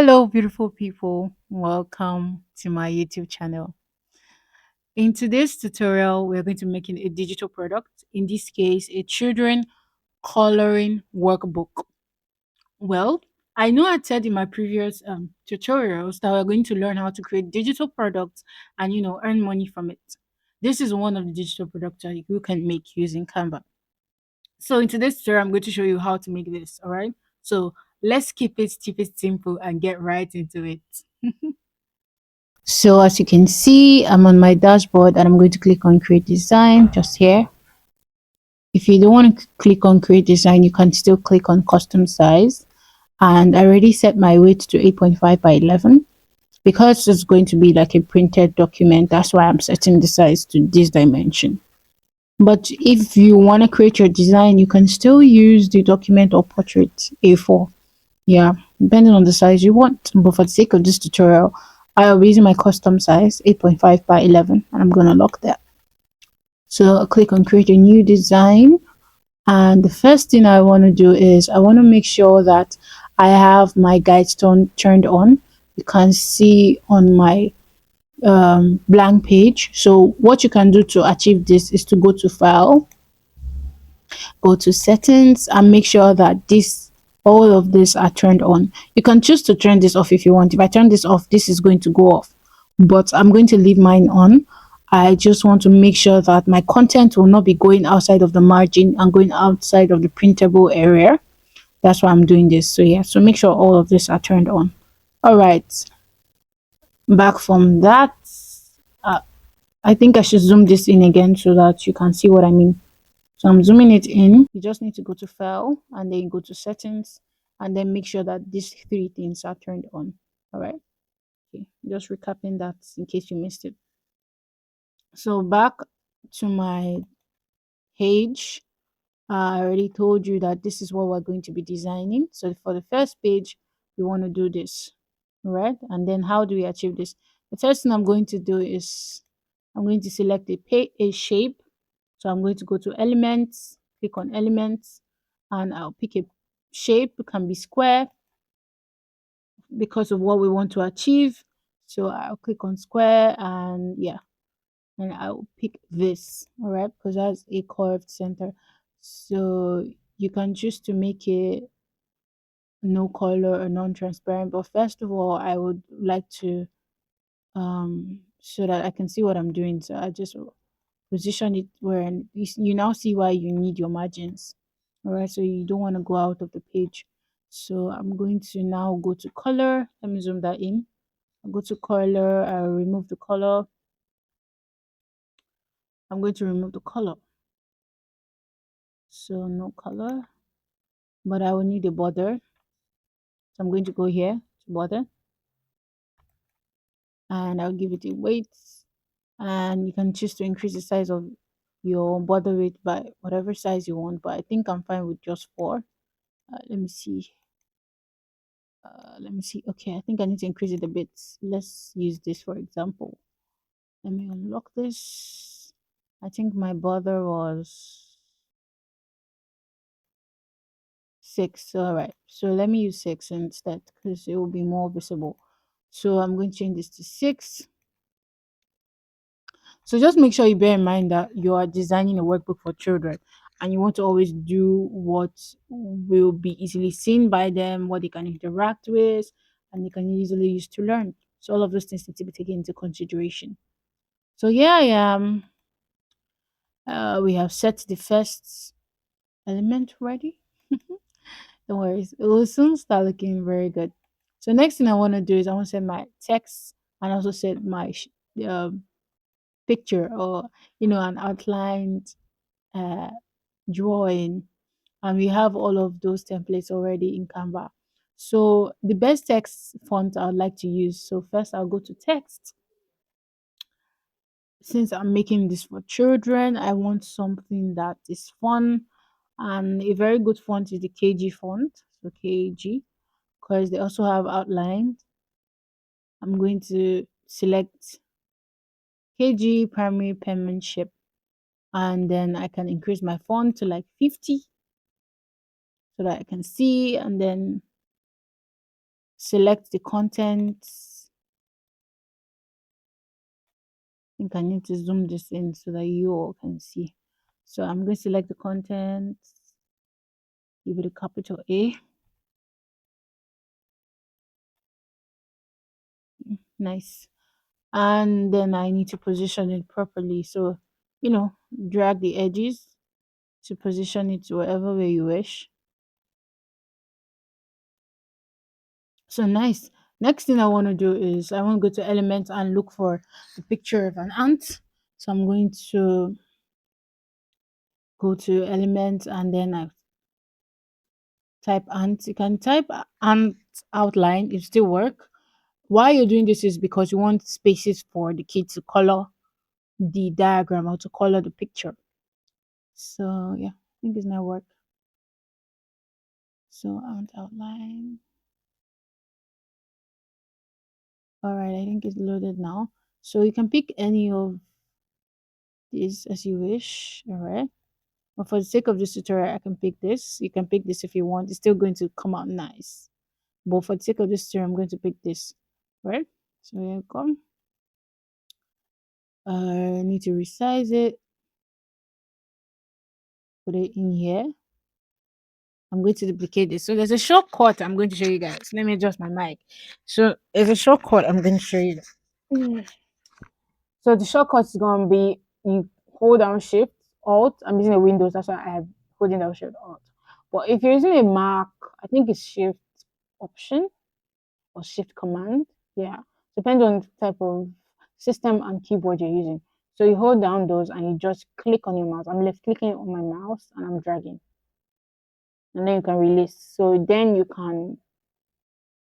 Hello, beautiful people. Welcome to my YouTube channel. In today's tutorial, we're going to be making a digital product, in this case, a children coloring workbook. Well, I know I said in my previous tutorials that we're going to learn how to create digital products and, earn money from it. This is one of the digital products that you can make using Canva. So in today's tutorial, I'm going to show you how to make this, all right? So let's keep it simple and get right into it. So as you can see, I'm on my dashboard and I'm going to click on create design just here. If you don't want to click on create design, you can still click on custom size. And I already set my weight to 8.5 by 11 because it's going to be like a printed document. That's why I'm setting the size to this dimension. But if you want to create your design, you can still use the document or portrait A4. Yeah, depending on the size you want. But for the sake of this tutorial, I'll be using my custom size 8.5 by 11 and I'm going to lock that. So I'll click on create a new design. And the first thing I want to do is I want to make sure that I have my guide turned on. You can see on my blank page. So what you can do to achieve this is to go to file, go to settings and make sure that this all of these are turned on. You can choose to turn this off if you want. If I turn this off, this is going to go off, but I'm going to leave mine on. I just want to make sure that my content will not be going outside of the margin and going outside of the printable area. That's why I'm doing this. So yeah, so make sure all of this are turned on. All right, back from that, uh, I think I should zoom this in again so that you can see what I mean. So I'm zooming it in. You just need to go to file and then go to settings and then make sure that these three things are turned on. All right. Okay. Just recapping that in case you missed it. So back to my page. I already told you that this is what we're going to be designing. So for the first page, we want to do this. All right. And then how do we achieve this? The first thing I'm going to do is I'm going to select a shape. So I'm going to go to elements, click on elements, and I'll pick a shape. It can be square because of what we want to achieve. So I'll click on square and yeah, and I'll pick this, all right, because that's a curved center. So you can choose to make it no color or non-transparent. But first of all, I would like to so that I can see what I'm doing. So I just position it where you now see why you need your margins. All right, so you don't want to go out of the page. So I'm going to now go to color. Let me zoom that in. I'll go to color. I'll remove the color. I'm going to remove the color. So no color, but I will need a border. So I'm going to go here to border and I'll give it a weight, and you can choose to increase the size of your border weight by whatever size you want, but I think I'm fine with just 4. Let me see. Let me see. Okay, I think I need to increase it a bit. Let's use this for example. Let me unlock this. I think my border was 6. All right, so let me use 6 instead because it will be more visible. So I'm going to change this to 6. So just make sure you bear in mind that you are designing a workbook for children and you want to always do what will be easily seen by them, what they can interact with, and they can easily use to learn. So all of those things need to be taken into consideration. So here I am. We have set the first element ready. Don't worry, it will soon start looking very good. So next thing I want to do is I want to set my text and also set my picture or an outlined uh, drawing, and we have all of those templates already in Canva. So the best text font I would like to use. So first I'll go to text. Since I'm making this for children, I want something that is fun, and a very good font is the KG font. So KG, because they also have outline. I'm going to select KG primary penmanship, and then I can increase my font to like 50 so that I can see, and then select the contents. I think I need to zoom this in so that you all can see. So I'm going to select the contents, give it a capital A. Nice. And then I need to position it properly. So, drag the edges to position it wherever way you wish. So nice. Next thing I want to do is I want to go to elements and look for the picture of an ant. So I'm going to go to elements and then I type ant. You can type ant outline, it still work. Why you're doing this is because you want spaces for the kid to color the diagram or to color the picture. So yeah, I think it's not work. So ant outline. All right, I think it's loaded now. So you can pick any of these as you wish. All right. But for the sake of this tutorial, I can pick this. You can pick this if you want. It's still going to come out nice. But for the sake of this tutorial, I'm going to pick this. Right? So here you go. I need to resize it. Put it in here. I'm going to duplicate this. So there's a shortcut I'm going to show you guys. Let me adjust my mic. So there's a shortcut I'm going to show you. So the shortcut is going to be you hold down Shift Alt. I'm using a Windows, that's why I have holding down Shift Alt. But if you're using a Mac, I think it's Shift Option or Shift Command. Yeah, depends on the type of system and keyboard you're using. So you hold down those and you just click on your mouse. I'm left clicking on my mouse and I'm dragging, and then you can release. So then you can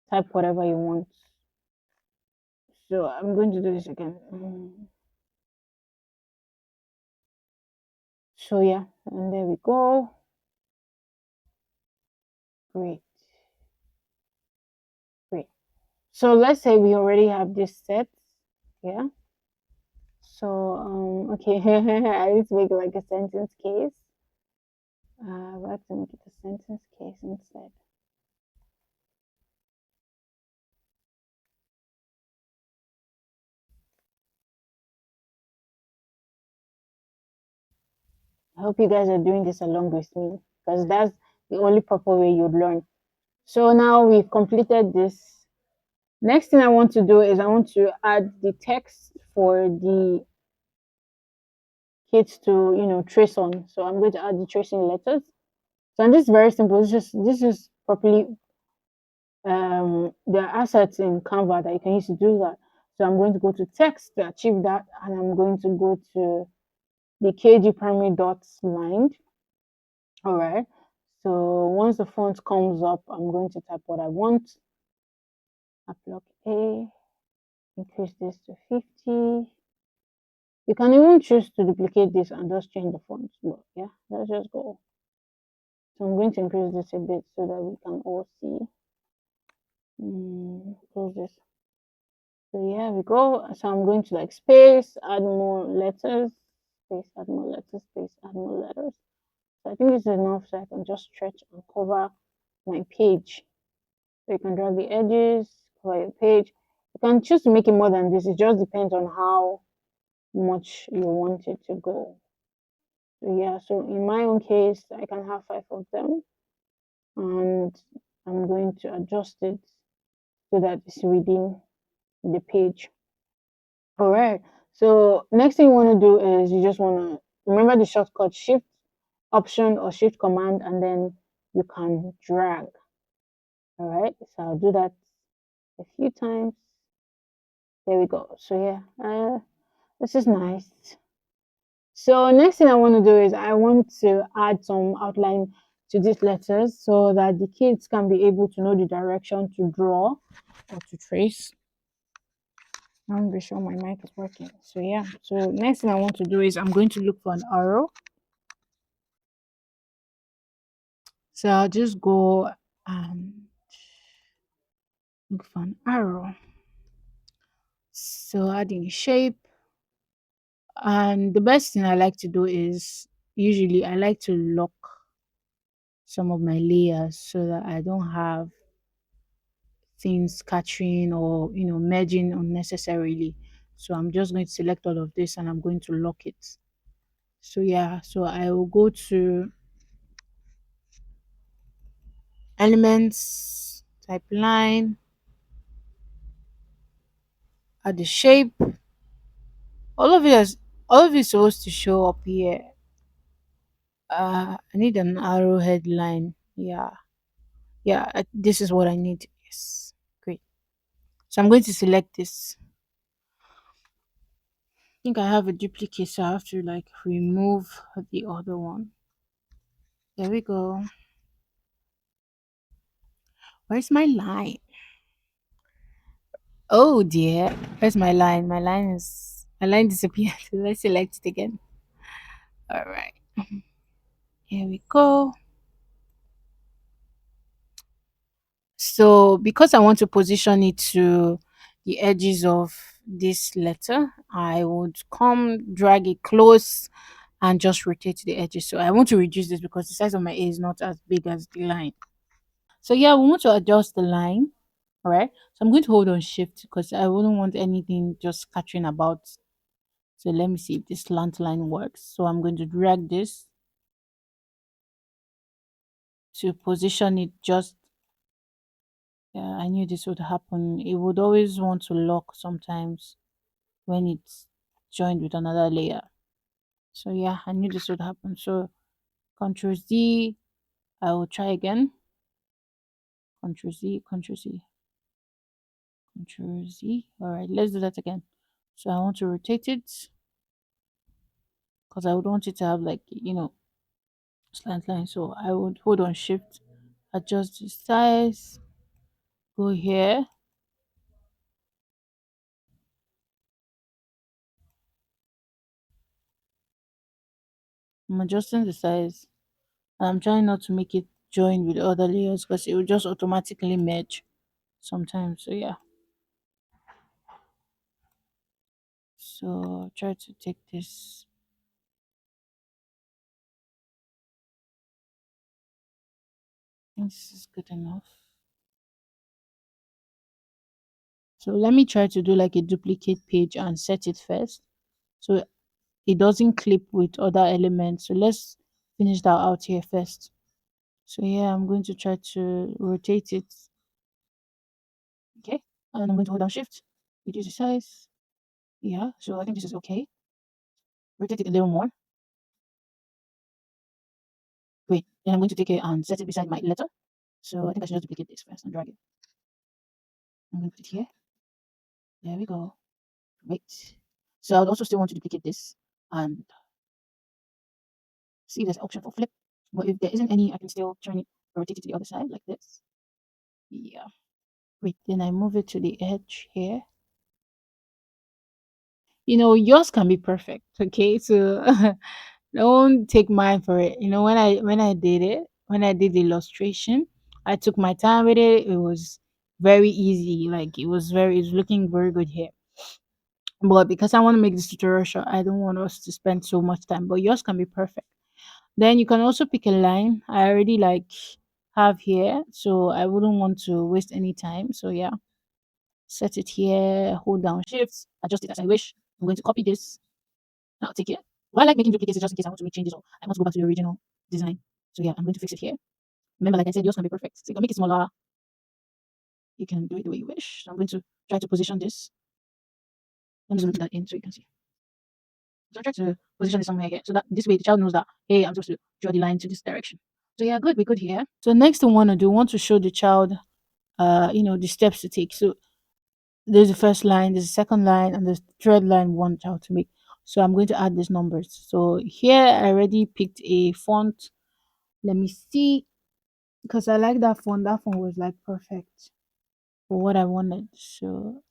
type whatever you want. So I'm going to do this again. So yeah, and there we go. Great. Great. So let's say we already have this set. Yeah. So okay, I need to make like a sentence case. I like to make it a sentence case instead. I hope you guys are doing this along with me because that's the only proper way you'd learn. So now we've completed this. Next thing I want to do is I want to add the text for the kids to, trace on. So I'm going to add the tracing letters. So and this is very simple. This is properly there are assets in Canva that you can use to do that. So I'm going to go to text to achieve that, and I'm going to go to the KG primary dots line. All right. So once the font comes up, I'm going to type what I want. Block A, increase this to 50. You can even choose to duplicate this and just change the font. But yeah, let's just go. So I'm going to increase this a bit so that we can all see. Close this. So yeah, we go. So I'm going to like space, add more letters, space, add more letters, space, add more letters. So I think this is enough so I can just stretch and cover my page. So you can drag the edges, cover your page. You can choose to make it more than this. It just depends on how much you want it to go. So yeah, so in my own case, I can have 5 of them. And I'm going to adjust it so that it's within the page. All right. So next thing you want to do is you just want to remember the shortcut Shift Option or Shift Command, and then you can drag. All right. So I'll do that a few times. There we go. So yeah, this is nice. So next thing I want to do is I want to add some outline to these letters so that the kids can be able to know the direction to draw or to trace. I'm be sure my mic is working. So yeah. So next thing I want to do is I'm going to look for an arrow. So I'll just go and look for an arrow. So adding a shape. And the best thing I like to do is usually I like to lock some of my layers so that I don't have things scattering or merging unnecessarily. So I'm just going to select all of this and I'm going to lock it. So yeah, so I will go to elements, type line, add the shape. All of it is all of it is supposed to show up here. I need an arrowhead line. Yeah, yeah, this is what I need. Yes, great. So I'm going to select this. I think I have a duplicate, so I have to like remove the other one. There we go. Where's my line? Oh dear, where's my line? My line disappeared. Let's select it again. All right, here we go. So because I want to position it to the edges of this letter, I would come drag it close and just rotate the edges. So I want to reduce this because the size of my A is not as big as the line. So yeah, we want to adjust the line. All right. So I'm going to hold on shift because I wouldn't want anything just scattering about. So let me see if this slant line works. So I'm going to drag this to position it just. Yeah, I knew this would happen. It would always want to lock sometimes when it's joined with another layer. So yeah, I knew this would happen. So Control Z, I will try again. Control Z, Control Z, Control Z. All right, let's do that again. So I want to rotate it because I would want it to have like slant line. So I would hold on shift, adjust the size, go here. I'm adjusting the size. I'm trying not to make it join with other layers because it will just automatically merge sometimes. So yeah. So try to take this. I think this is good enough. So let me try to do like a duplicate page and set it first. So it doesn't clip with other elements. So let's finish that out here first. So yeah, I'm going to try to rotate it. Okay. And I'm going to hold down shift, reduce the size. Yeah. So I think this is okay. Rotate it a little more. Wait. Then I'm going to take it and set it beside my letter. So I think I should just duplicate this first and drag it. I'm going to put it here. There we go. Wait. So I would also still want to duplicate this and see if there's an option for flip. But if there isn't any, I can still turn it, rotate it to the other side like this. Yeah. Wait, then I move it to the edge here. Yours can be perfect. Okay, so don't take mine for it. When I did the illustration, I took my time with it. It was very easy. Like it's looking very good here. But because I want to make this tutorial short, I don't want us to spend so much time. But yours can be perfect. Then you can also pick a line. I already like have here, so I wouldn't want to waste any time. So yeah, set it here, hold down shift, adjust it as I wish. I'm going to copy this. I'll take it. Why I like making duplicates is just in case I want to make changes or I want to go back to the original design. So yeah, I'm going to fix it here. Remember, like I said, yours can be perfect. So you can make it smaller. You can do it the way you wish. So I'm going to try to position this. Let me zoom that in so you can see. So I try to position it somewhere here so that this way the child knows that, hey, I'm supposed to draw the line to this direction. So yeah, good, we're good here. So next thing we want to do, we want to show the child the steps to take. So there's the first line, there's the second line, and the third line we want the child to make. So I'm going to add these numbers. So here I already picked a font. Let me see. Because I like that font. That font was like perfect for what I wanted. So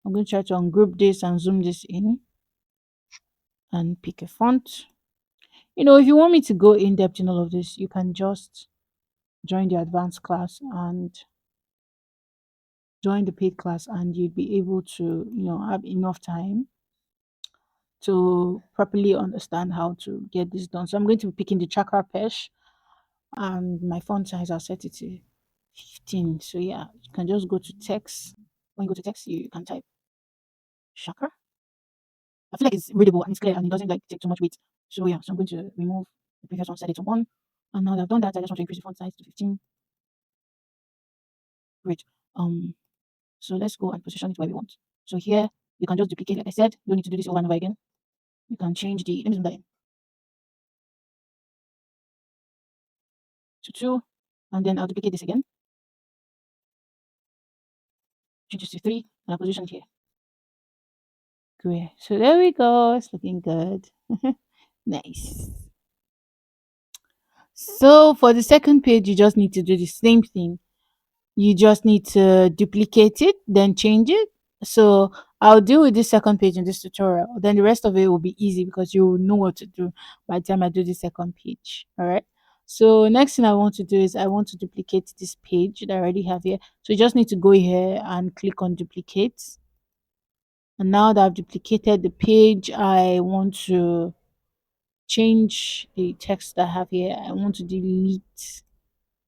I'm going to try to ungroup this and zoom this in and pick a font. If you want me to go in depth in all of this, you can just join the advanced class and join the paid class, and you'd be able to, have enough time to properly understand how to get this done. So I'm going to be picking the tracker pesh and my font size, I'll set it to 15. So yeah, you can just go to text. When you go to text, you can type chakra. I feel like it's readable and it's clear and it doesn't like take too much weight. So yeah, so I'm going to remove the previous one, set it to 1. And now that I've done that, I just want to increase the font size to 15. Great. So let's go and position it where we want. So here you can just duplicate, like I said, don't need to do this over and over again. You can change the, let me zoom that in to 2, and then I'll duplicate this again, change this to 3, and I'll position it here. Great. So there we go. It's looking good. Nice. So for the second page, you just need to do the same thing. You just need to duplicate it, then change it. So I'll deal with this second page in this tutorial. Then the rest of it will be easy because you will know what to do by the time I do the second page. All right. So next thing I want to do is I want to duplicate this page that I already have here. So you just need to go here and click on duplicate. And now that I've duplicated the page, I want to change the text that I have here. I want to delete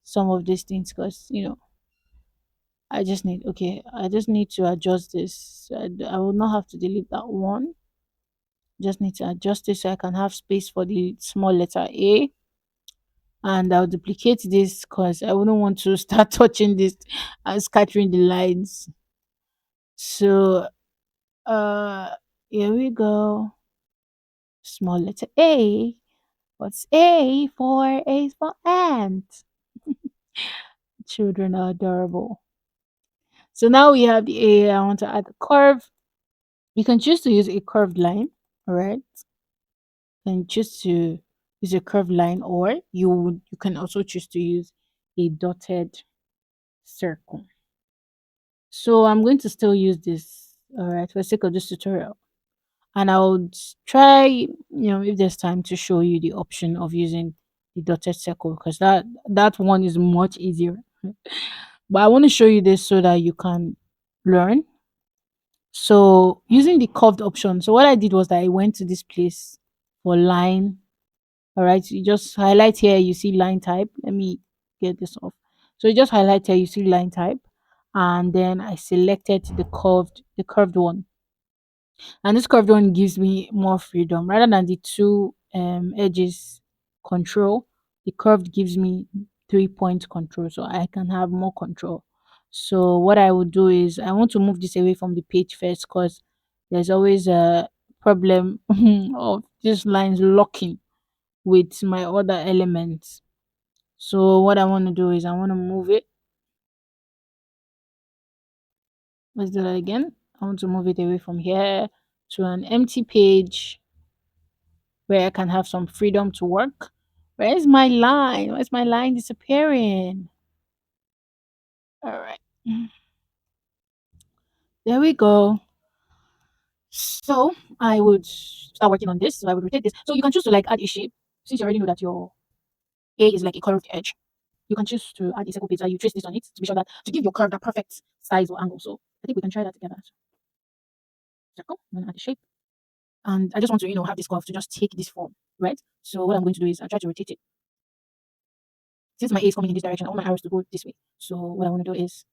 some of these things because I just need to adjust this. I will not have to delete that one. Just need to adjust it so I can have space for the small letter A. And I'll duplicate this because I wouldn't want to start touching this and scattering the lines. So here we go. Small letter A. What's A for? A is for ant. Children are adorable. So now we have the A. I want to add a curve. You can choose to use a curved line, all right? Can choose to use a curved line, or you can also choose to use a dotted circle. So I'm going to still use this, all right, for the sake of this tutorial. And I'll try, if there's time to show you the option of using the dotted circle because that one is much easier. But I want to show you this so that you can learn. So using the curved option. So what I did was that I went to this place for line. All right, so you just highlight here, you see line type. Let me get this off. So you just highlight here, you see line type, and then I selected the curved one. And this curved one gives me more freedom rather than the two edges control. The curved gives me 3 point control, so I can have more control. So what I would do is I want to move this away from the page first because there's always a problem of these lines locking with my other elements. So what I want to do is I want to move it. Let's do that again. I want to move it away from here to an empty page where I can have some freedom to work. Where's my line? Where's my line disappearing? All right. There we go. So I would start working on this. So I would rotate this. So you can choose to like add a shape. Since you already know that your A is like a curved edge, you can choose to add a circle page that you trace this on it to be sure that to give your curve that perfect size or angle. So I think we can try that together. So, circle. I'm gonna add a shape. And I just want to, have this curve to just take this form, right? So what I'm going to do is I'll try to rotate it. Since my A is coming in this direction, I want my arrows to go this way. So what I want to do is,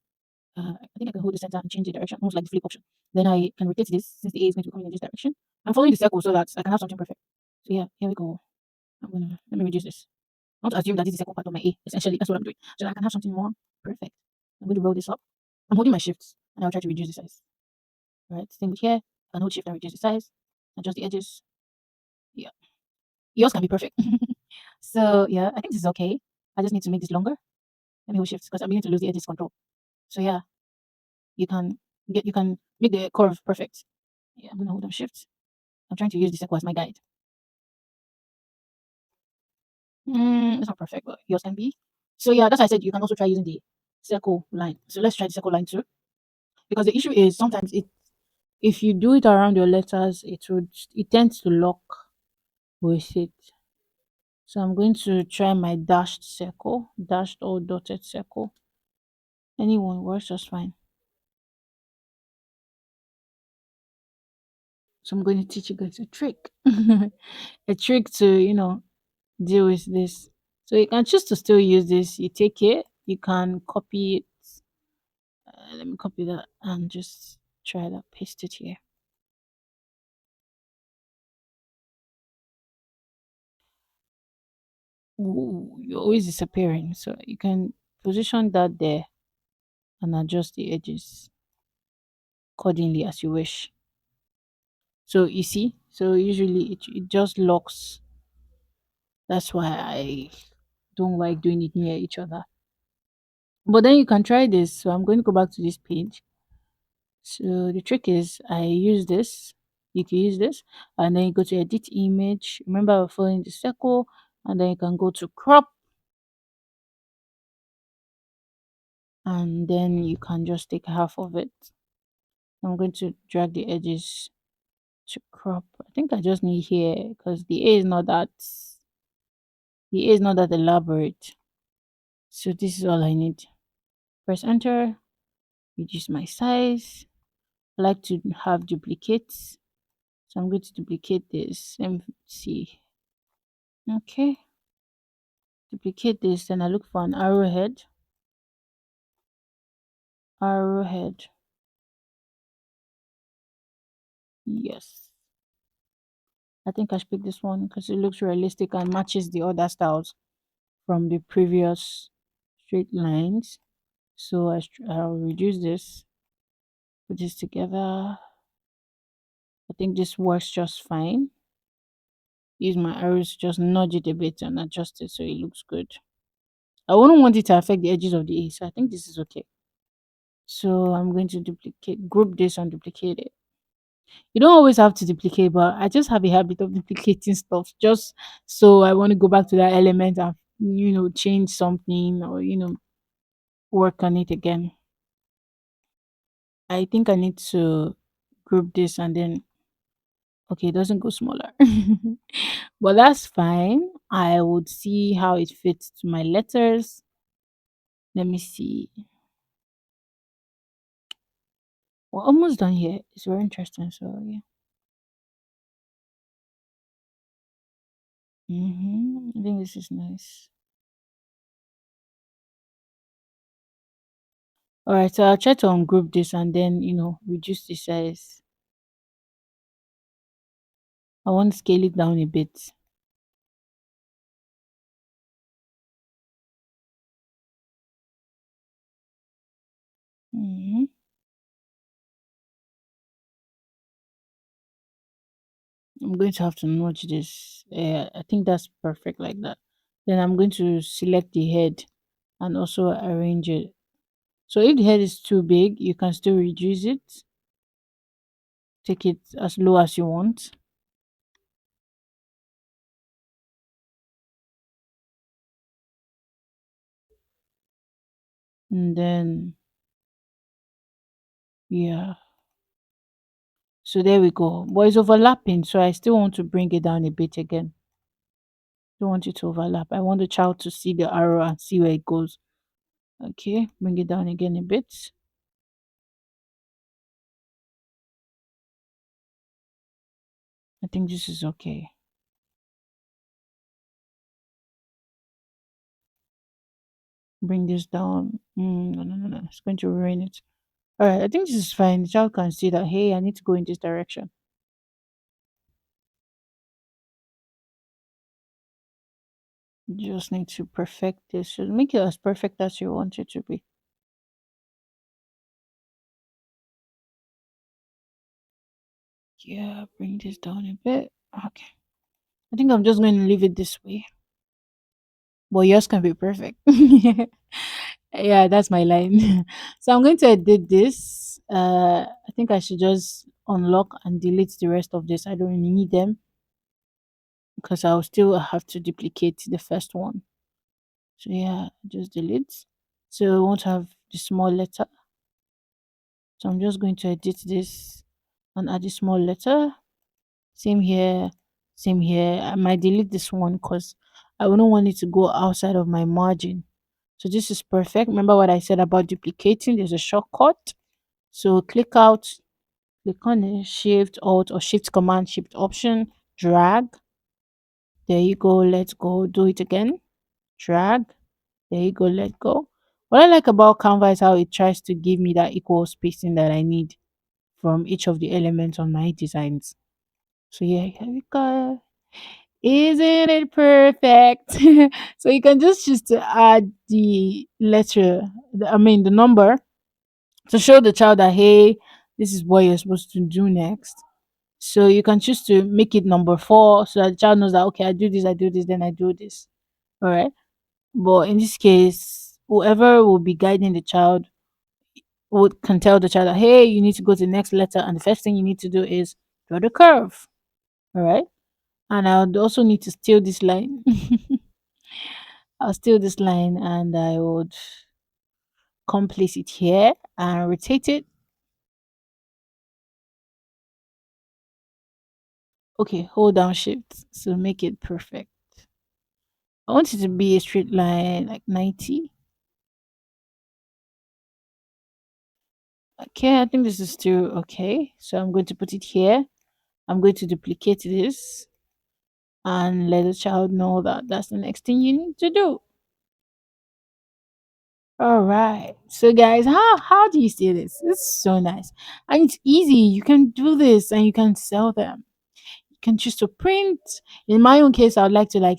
I think I can hold the center and change the direction, almost like the flip option. Then I can rotate this since the A is going to be coming in this direction. I'm following the circle so that I can have something perfect. So yeah, here we go. Let me reduce this. I want to assume that this is the second part of my A. Essentially, that's what I'm doing. So that I can have something more perfect. I'm going to roll this up. I'm holding my shifts and I'll try to reduce the size. All right, same with here. I can hold shift and reduce the size. Adjust the edges. Yeah. Yours can be perfect. So yeah, I think this is okay. I just need to make this longer. Let me hold shift because I'm beginning to lose the edges control. So yeah, you can make the curve perfect. Yeah, I'm gonna hold on shift. I'm trying to use the circle as my guide. It's not perfect, but yours can be. So yeah, that's why I said you can also try using the circle line. So let's try the circle line too. Because the issue is sometimes if you do it around your letters, it tends to lock with it. So I'm going to try my dashed circle, dashed or dotted circle. Anyone works just fine. So I'm going to teach you guys a trick. A trick to, deal with this. So you can choose to still use this. You take it, you can copy it. Let me copy that and just try to paste it here. Ooh, you're always disappearing. So you can position that there and adjust the edges accordingly as you wish. So you see, so usually it just locks. That's why I don't like doing it near each other. But then you can try this. So I'm going to go back to this page. So the trick is I use this. You can use this and then you go to edit image. Remember we're following the circle and then you can go to crop and then you can just take half of it. I'm going to drag the edges to crop. I think I just need here because the A is not that elaborate. So this is all I need. Press enter, reduce my size. I like to have duplicates. So I'm going to duplicate this. Let me see. Okay. Duplicate this, then I look for an arrowhead. Arrowhead. Yes. I think I should pick this one because it looks realistic and matches the other styles from the previous straight lines. So I'll reduce this, put this together. I think this works just fine. Use my arrows to just nudge it a bit and adjust it so it looks good. I wouldn't want it to affect the edges of the A, so I think this is okay. So I'm going to group this and duplicate it. You don't always have to duplicate, but I just have a habit of duplicating stuff just so I want to go back to that element and change something or work on it again. I think I need to group this and then okay, it doesn't go smaller. But that's fine. I would see how it fits to my letters. Let me see. We're almost done here. It's very interesting. So yeah. I think this is nice. All right, so I'll try to ungroup this and then reduce the size. I want to scale it down a bit. hmm I'm going to have to notch this. I think that's perfect like that. Then I'm going to select the head and also arrange it. So if the head is too big, you can still reduce it. Take it as low as you want. And then, yeah. So there we go. But it's overlapping, so I still want to bring it down a bit again. Don't want it to overlap. I want the child to see the arrow and see where it goes. Okay, bring it down again a bit. I think this is okay. Bring this down. No, no, no, no. It's going to ruin it. All right, I think this is fine. The child can see that, hey, I need to go in this direction. You just need to perfect this. So make it as perfect as you want it to be. Yeah, bring this down a bit. Okay. I think I'm just going to leave it this way. But yours can be perfect. Yeah, that's my line. So I'm going to edit this. I think I should just unlock and delete the rest of this. I don't really need them because I'll still have to duplicate the first one. So yeah, just delete. So I won't have the small letter. So I'm just going to edit this and add the small letter. Same here, same here. I might delete this one because I wouldn't want it to go outside of my margin. So this is perfect. Remember what I said about duplicating? There's a shortcut. So click out, click on it, Shift Alt or Shift Command, Shift Option, drag. There you go. Let's go. Do it again. Drag. There you go. Let go. What I like about Canva is how it tries to give me that equal spacing that I need from each of the elements on my designs. So yeah, here we go. Isn't it perfect? So you can just choose to add the letter, the number, to show the child that, hey, this is what you're supposed to do next. So you can choose to make it number 4 so that the child knows that, okay, I do this, then I do this. All right. But in this case, whoever will be guiding the child would can tell the child that, hey, you need to go to the next letter, and the first thing you need to do is draw the curve. All right. And I would also need to steal this line. I'll steal this line and I would come place it here and rotate it. Okay, hold down shift so make it perfect. I want it to be a straight line like 90. Okay, I think this is still okay. So I'm going to put it here. I'm going to duplicate this and let the child know that that's the next thing you need to do. All right. So guys, how do you see this? It's so nice. And it's easy. You can do this and you can sell them. You can choose to print. In my own case, I would like to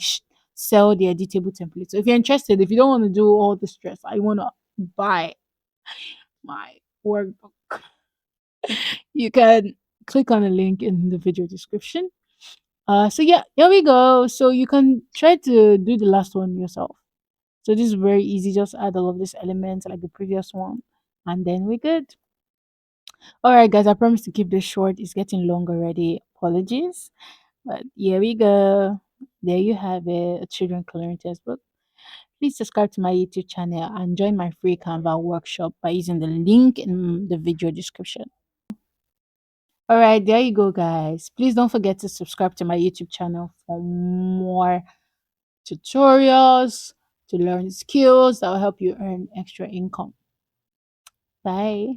sell the editable template. So if you're interested, if you don't want to do all the stress, I want to buy my workbook, you can click on the link in the video description. So yeah, here we go. So you can try to do the last one yourself. So this is very easy. Just add all of these elements like the previous one, and then we're good. All right, guys. I promise to keep this short. It's getting long already. Apologies, but here we go. There you have it. A children coloring textbook. Please subscribe to my YouTube channel and join my free Canva workshop by using the link in the video description. All right, there you go, guys. Please don't forget to subscribe to my YouTube channel for more tutorials to learn skills that will help you earn extra income. Bye.